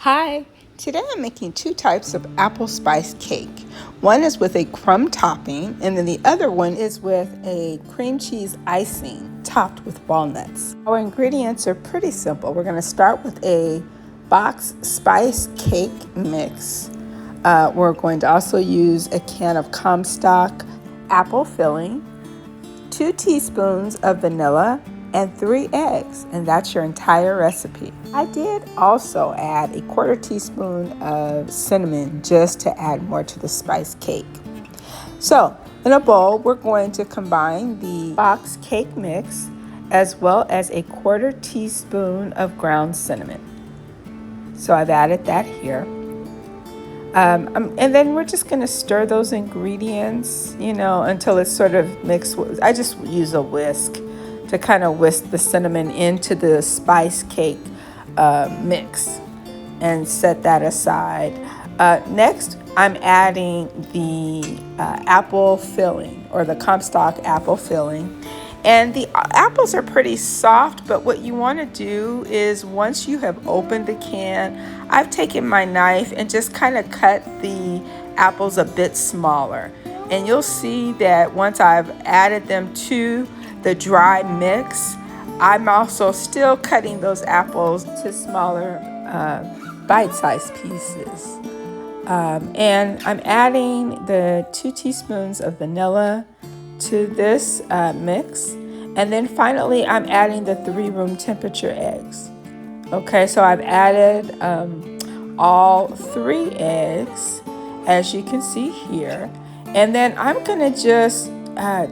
Hi, today I'm making two types of apple spice cake. One is with a crumb topping, and then the other one is with a cream cheese icing topped with walnuts. Our ingredients are pretty simple. We're going to start with a box spice cake mix. We're going to also use a can of Comstock apple filling, 2 teaspoons of vanilla, and 3 eggs, and that's your entire recipe. I did also add a 1/4 teaspoon of cinnamon just to add more to the spice cake. So in a bowl, we're going to combine the box cake mix as well as a 1/4 teaspoon of ground cinnamon. So I've added that here. And then we're just going to stir those ingredients, until it's sort of mixed. I just use a whisk to kind of whisk the cinnamon into the spice cake mix and set that aside. Next, I'm adding the apple filling, or the Comstock apple filling. And the apples are pretty soft, but what you want to do is once you have opened the can, I've taken my knife and just kind of cut the apples a bit smaller. And you'll see that once I've added them to the dry mix, I'm also still cutting those apples to smaller bite-sized pieces. And I'm adding the 2 teaspoons of vanilla to this mix, and then finally I'm adding the 3 room temperature eggs. Okay, so I've added all 3 eggs, as you can see here, and then I'm gonna just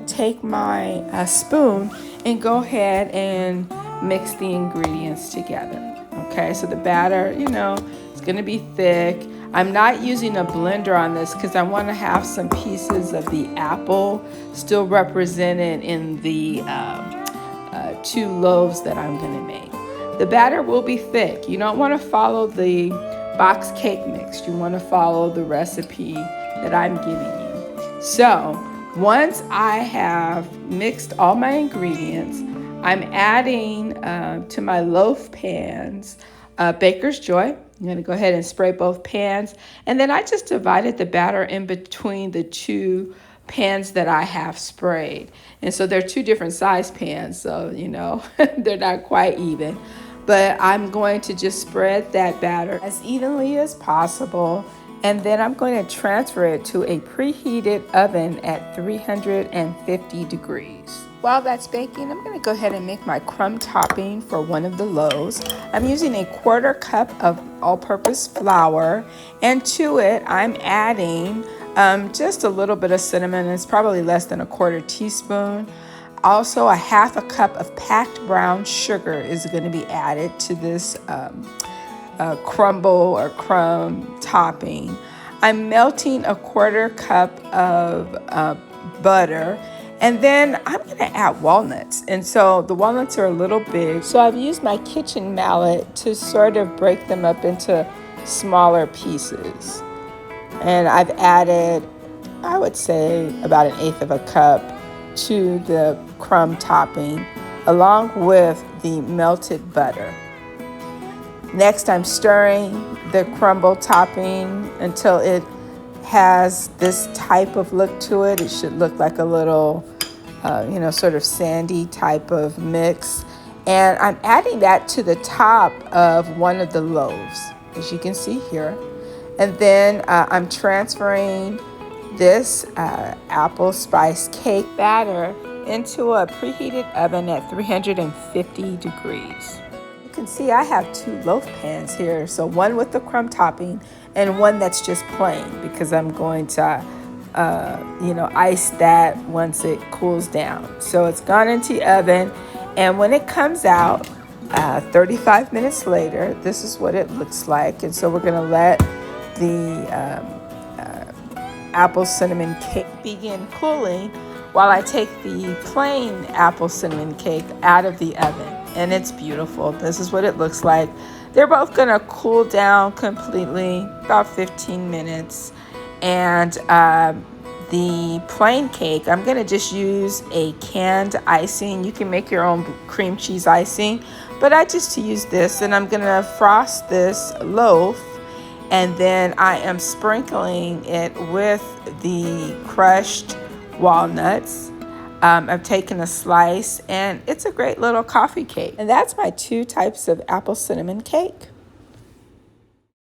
take my spoon and go ahead and mix the ingredients together. Okay, so the batter, it's gonna be thick. I'm not using a blender on this because I want to have some pieces of the apple still represented in the 2 loaves that I'm going to make. The batter will be thick. You don't want to follow the box cake mix. You want to follow the recipe that I'm giving you. So once I have mixed all my ingredients, I'm adding to my loaf pans Baker's Joy. I'm going to go ahead and spray both pans. And then I just divided the batter in between the 2 pans that I have sprayed. And so they're 2 different size pans, so, they're not quite even. But I'm going to just spread that batter as evenly as possible. And then I'm going to transfer it to a preheated oven at 350 degrees. While that's baking, I'm going to go ahead and make my crumb topping for one of the loaves. I'm using a 1/4 cup of all-purpose flour, and to it I'm adding just a little bit of cinnamon. It's probably less than a 1/4 teaspoon. Also, a 1/2 cup of packed brown sugar is going to be added to this crumble or crumb topping. I'm melting a 1/4 cup of butter. And then I'm going to add walnuts. And so the walnuts are a little big. So I've used my kitchen mallet to sort of break them up into smaller pieces. And I've added, I would say, about 1/8 cup to the crumb topping, along with the melted butter. Next, I'm stirring the crumble topping until it has this type of look to it. It should look like a little, sort of sandy type of mix. And I'm adding that to the top of one of the loaves, as you can see here. And then I'm transferring this apple spice cake batter into a preheated oven at 350 degrees. You can see I have 2 loaf pans here, so one with the crumb topping and one that's just plain, because I'm going to ice that once it cools down. So it's gone into the oven, and when it comes out 35 minutes later, this is what it looks like. And so we're going to let the apple cinnamon cake begin cooling while I take the plain apple cinnamon cake out of the oven. And it's beautiful. This is what it looks like. They're both going to cool down completely, about 15 minutes. And the plain cake, I'm going to just use a canned icing. You can make your own cream cheese icing, but I just use this, and I'm gonna frost this loaf, and then I am sprinkling it with the crushed walnuts. I've taken a slice, and it's a great little coffee cake. And that's my 2 types of apple cinnamon cake.